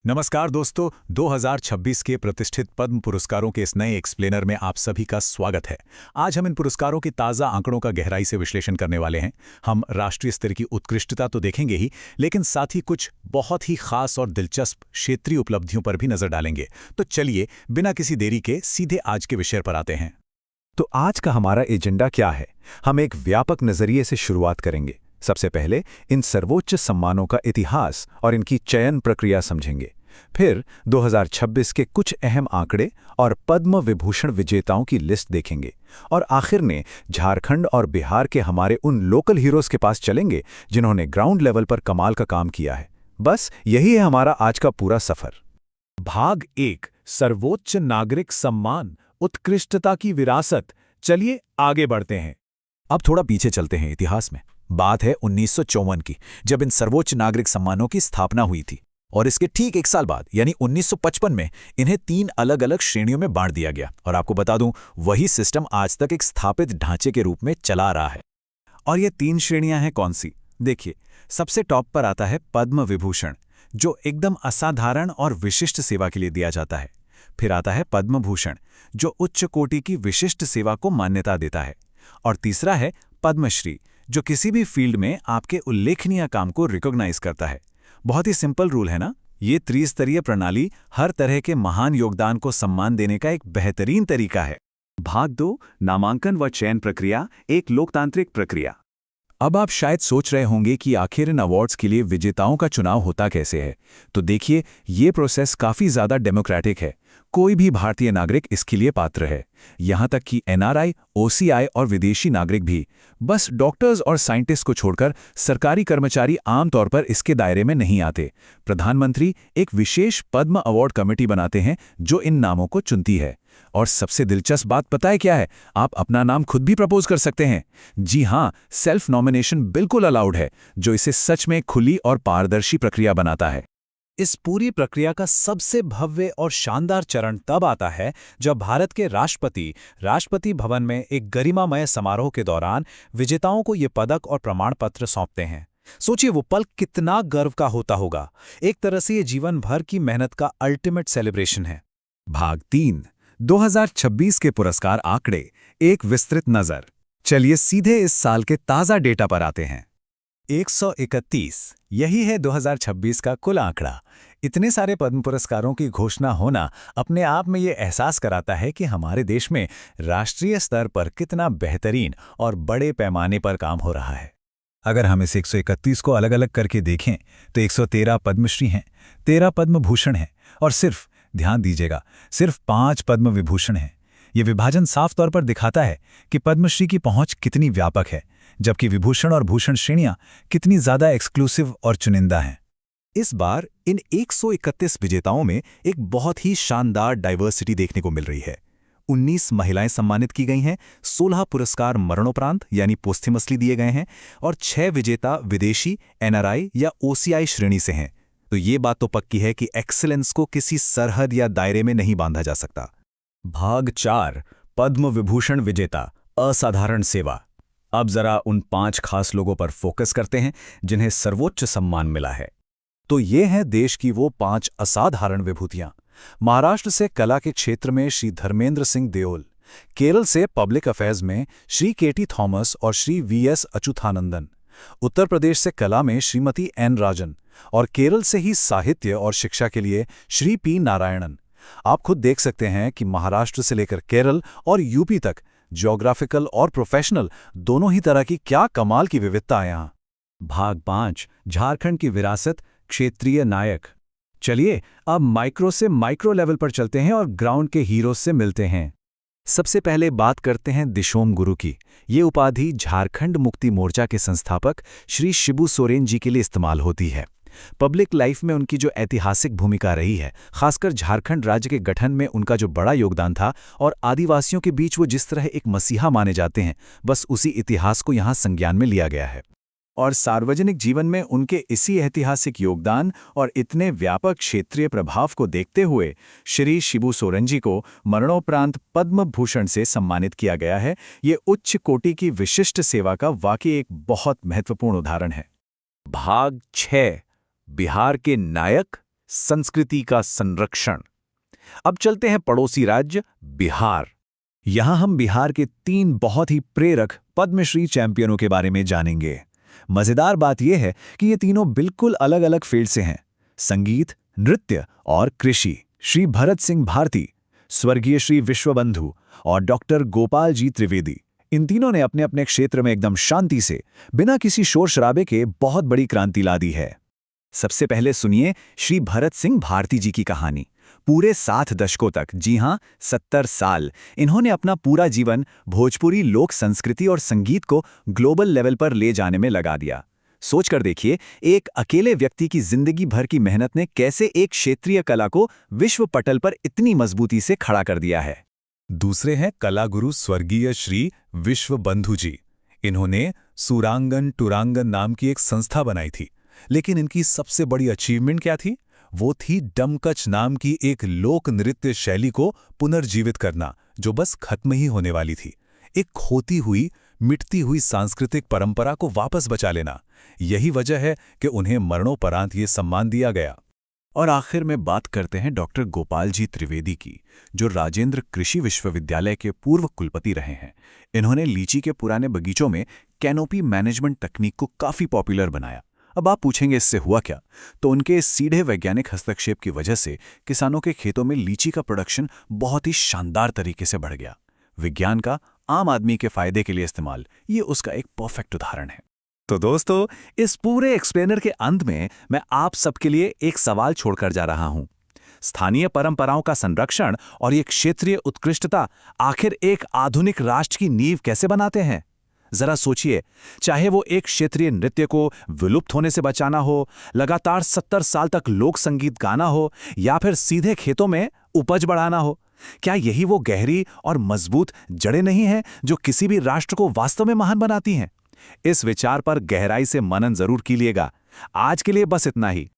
नमस्कार दोस्तों, 2026 के प्रतिष्ठित पद्म पुरस्कारों के इस नए एक्सप्लेनर में आप सभी का स्वागत है। आज हम इन पुरस्कारों के ताज़ा आंकड़ों का गहराई से विश्लेषण करने वाले हैं। हम राष्ट्रीय स्तर की उत्कृष्टता तो देखेंगे ही, लेकिन साथ ही कुछ बहुत ही खास और दिलचस्प क्षेत्रीय उपलब्धियों पर भी नजर डालेंगे। तो चलिए, बिना किसी देरी के सीधे आज के विषय पर आते हैं। तो आज का हमारा एजेंडा क्या है? हम एक व्यापक नजरिए से शुरुआत करेंगे। सबसे पहले इन सर्वोच्च सम्मानों का इतिहास और इनकी चयन प्रक्रिया समझेंगे। फिर 2026 के कुछ अहम आंकड़े और पद्म विभूषण विजेताओं की लिस्ट देखेंगे। और आखिर में झारखंड और बिहार के हमारे उन लोकल हीरोज के पास चलेंगे जिन्होंने ग्राउंड लेवल पर कमाल का काम किया है। बस यही है हमारा आज का पूरा सफर। भाग 1, सर्वोच्च नागरिक सम्मान, उत्कृष्टता की विरासत। चलिए आगे बढ़ते हैं। अब थोड़ा पीछे चलते हैं इतिहास में। बात है 1954 की, जब इन सर्वोच्च नागरिक सम्मानों की स्थापना हुई थी। और इसके ठीक एक साल बाद यानी 1955 में इन्हें 3 अलग अलग श्रेणियों में बांट दिया गया। और आपको बता दूं, वही सिस्टम आज तक एक स्थापित ढांचे के रूप में चला रहा है। और ये 3 श्रेणियां हैं कौन सी? देखिए, सबसे टॉप पर आता है पद्म विभूषण, जो एकदम असाधारण और विशिष्ट सेवा के लिए दिया जाता है। फिर आता है पद्म भूषण, जो उच्च कोटि की विशिष्ट सेवा को मान्यता देता है। और तीसरा है पद्मश्री, जो किसी भी फील्ड में आपके उल्लेखनीय काम को रिकॉग्नाइज करता है। बहुत ही सिंपल रूल है ना? ये त्रिस्तरीय प्रणाली हर तरह के महान योगदान को सम्मान देने का एक बेहतरीन तरीका है। भाग 2, नामांकन व चयन प्रक्रिया, एक लोकतांत्रिक प्रक्रिया। अब आप शायद सोच रहे होंगे कि आखिर इन अवार्ड्स के लिए विजेताओं का चुनाव होता कैसे है। तो देखिए, ये प्रोसेस काफ़ी ज़्यादा डेमोक्रेटिक है। कोई भी भारतीय नागरिक इसके लिए पात्र है, यहाँ तक कि एनआरआई, ओसीआई और विदेशी नागरिक भी। बस डॉक्टर्स और साइंटिस्ट को छोड़कर सरकारी कर्मचारी आमतौर पर इसके दायरे में नहीं आते। प्रधानमंत्री एक विशेष पद्म अवार्ड कमेटी बनाते हैं जो इन नामों को चुनती है। और सबसे दिलचस्प बात पता है क्या है? आप अपना नाम खुद भी प्रपोज कर सकते हैं। जी हाँ, सेल्फ नॉमिनेशन बिल्कुल अलाउड है, जो इसे सच में खुली और पारदर्शी प्रक्रिया बनाता है। इस पूरी प्रक्रिया का सबसे भव्य और शानदार चरण तब आता है जब भारत के राष्ट्रपति भवन में एक गरिमामय समारोह के दौरान विजेताओं को ये पदक और प्रमाण पत्र सौंपते हैं। सोचिए, वो पल कितना गर्व का होता होगा। एक तरह से ये जीवन भर की मेहनत का अल्टीमेट सेलिब्रेशन है। भाग 3, 2026 के पुरस्कार आंकड़े, एक विस्तृत नज़र। चलिए सीधे इस साल के ताज़ा डेटा पर आते हैं। 131, यही है 2026 का कुल आंकड़ा। इतने सारे पद्म पुरस्कारों की घोषणा होना अपने आप में ये एहसास कराता है कि हमारे देश में राष्ट्रीय स्तर पर कितना बेहतरीन और बड़े पैमाने पर काम हो रहा है। अगर हम इस 131 को अलग अलग करके देखें तो 113 पद्मश्री हैं, 13 पद्म भूषण हैं और सिर्फ, ध्यान दीजिएगा, सिर्फ 5 पद्म विभूषण हैं। ये विभाजन साफ तौर पर दिखाता है कि पद्मश्री की पहुंच कितनी व्यापक है, जबकि विभूषण और भूषण श्रेणियां कितनी ज्यादा एक्सक्लूसिव और चुनिंदा हैं। इस बार इन 131 विजेताओं में एक बहुत ही शानदार डाइवर्सिटी देखने को मिल रही है। 19 महिलाएं सम्मानित की गई हैं, 16 पुरस्कार मरणोपरांत यानी पोस्टमसली दिए गए हैं और 6 विजेता विदेशी, एनआरआई या ओसीआई श्रेणी से हैं। तो ये बात तो पक्की है कि एक्सीलेंस को किसी सरहद या दायरे में नहीं बांधा जा सकता। भाग 4, पद्म विभूषण विजेता, असाधारण सेवा। अब जरा उन 5 खास लोगों पर फोकस करते हैं जिन्हें सर्वोच्च सम्मान मिला है। तो ये हैं देश की वो 5 असाधारण विभूतियां। महाराष्ट्र से कला के क्षेत्र में श्री धर्मेंद्र सिंह देओल, केरल से पब्लिक अफेयर्स में श्री केटी थॉमस और श्री वीएस अच्युतानंदन, उत्तर प्रदेश से कला में श्रीमती एन राजन और केरल से ही साहित्य और शिक्षा के लिए श्री पी नारायणन। आप खुद देख सकते हैं कि महाराष्ट्र से लेकर केरल और यूपी तक ज्योग्राफिकल और प्रोफेशनल दोनों ही तरह की क्या कमाल की विविधता है यहाँ। भाग 5, झारखंड की विरासत, क्षेत्रीय नायक। चलिए अब माइक्रो से माइक्रो लेवल पर चलते हैं और ग्राउंड के हीरोज से मिलते हैं। सबसे पहले बात करते हैं दिशोम गुरु की। ये उपाधि झारखंड मुक्ति मोर्चा के संस्थापक श्री शिबू सोरेन जी के लिए इस्तेमाल होती है। पब्लिक लाइफ में उनकी जो ऐतिहासिक भूमिका रही है, खासकर झारखंड राज्य के गठन में उनका जो बड़ा योगदान था और आदिवासियों के बीच वो जिस तरह एक मसीहा माने जाते हैं, बस उसी इतिहास को यहाँ संज्ञान में लिया गया है। और सार्वजनिक जीवन में उनके इसी ऐतिहासिक योगदान और इतने व्यापक क्षेत्रीय प्रभाव को देखते हुए श्री शिबू सोरेन जी को मरणोपरांत पद्म भूषण से सम्मानित किया गया है। ये उच्च कोटि की विशिष्ट सेवा का वाकई एक बहुत महत्वपूर्ण उदाहरण है। भाग 6, बिहार के नायक, संस्कृति का संरक्षण। अब चलते हैं पड़ोसी राज्य बिहार। यहां हम बिहार के 3 बहुत ही प्रेरक पद्मश्री चैंपियनों के बारे में जानेंगे। मजेदार बात यह है कि ये तीनों बिल्कुल अलग-अलग फील्ड से हैं, संगीत, नृत्य और कृषि। श्री भरत सिंह भारती, स्वर्गीय श्री विश्वबंधु और डॉक्टर गोपाल जी त्रिवेदी, इन तीनों ने अपने अपने क्षेत्र में एकदम शांति से, बिना किसी शोर शराबे के बहुत बड़ी क्रांति ला दी है। सबसे पहले सुनिए श्री भरत सिंह भारती जी की कहानी। पूरे 7 दशकों तक, जी हां 70 साल, इन्होंने अपना पूरा जीवन भोजपुरी लोक संस्कृति और संगीत को ग्लोबल लेवल पर ले जाने में लगा दिया। सोचकर देखिए, एक अकेले व्यक्ति की जिंदगी भर की मेहनत ने कैसे एक क्षेत्रीय कला को विश्व पटल पर इतनी मजबूती से खड़ा कर दिया है। दूसरे हैं कला गुरु स्वर्गीय श्री विश्वबंधु जी। इन्होंने सुरांगन टुरांगन नाम की एक संस्था बनाई थी, लेकिन इनकी सबसे बड़ी अचीवमेंट क्या थी? वो थी डमकच नाम की एक लोक नृत्य शैली को पुनर्जीवित करना, जो बस खत्म ही होने वाली थी। एक खोती हुई, मिटती हुई सांस्कृतिक परंपरा को वापस बचा लेना। यही वजह है कि उन्हें मरणोपरांत ये सम्मान दिया गया। और आखिर में बात करते हैं डॉक्टर गोपाल जी त्रिवेदी की, जो राजेंद्र कृषि विश्वविद्यालय के पूर्व कुलपति रहे हैं। इन्होंने लीची के पुराने बगीचों में कैनोपी मैनेजमेंट तकनीक को काफी पॉपुलर बनाया। अब आप पूछेंगे इससे हुआ क्या? तो उनके इस सीधे वैज्ञानिक हस्तक्षेप की वजह से किसानों के खेतों में लीची का प्रोडक्शन बहुत ही शानदार तरीके से बढ़ गया। विज्ञान का आम आदमी के फायदे के लिए इस्तेमाल, ये उसका एक परफेक्ट उदाहरण है। तो दोस्तों, इस पूरे एक्सप्लेनर के अंत में मैं आप सबके लिए एक सवाल छोड़कर जा रहा हूं। स्थानीय परंपराओं का संरक्षण और ये क्षेत्रीय उत्कृष्टता आखिर एक आधुनिक राष्ट्र की नींव कैसे बनाते हैं? जरा सोचिए, चाहे वो एक क्षेत्रीय नृत्य को विलुप्त होने से बचाना हो, लगातार 70 साल तक लोक संगीत गाना हो, या फिर सीधे खेतों में उपज बढ़ाना हो, क्या यही वो गहरी और मजबूत जड़ें नहीं हैं जो किसी भी राष्ट्र को वास्तव में महान बनाती हैं? इस विचार पर गहराई से मनन जरूर कीजिएगा। आज के लिए बस इतना ही।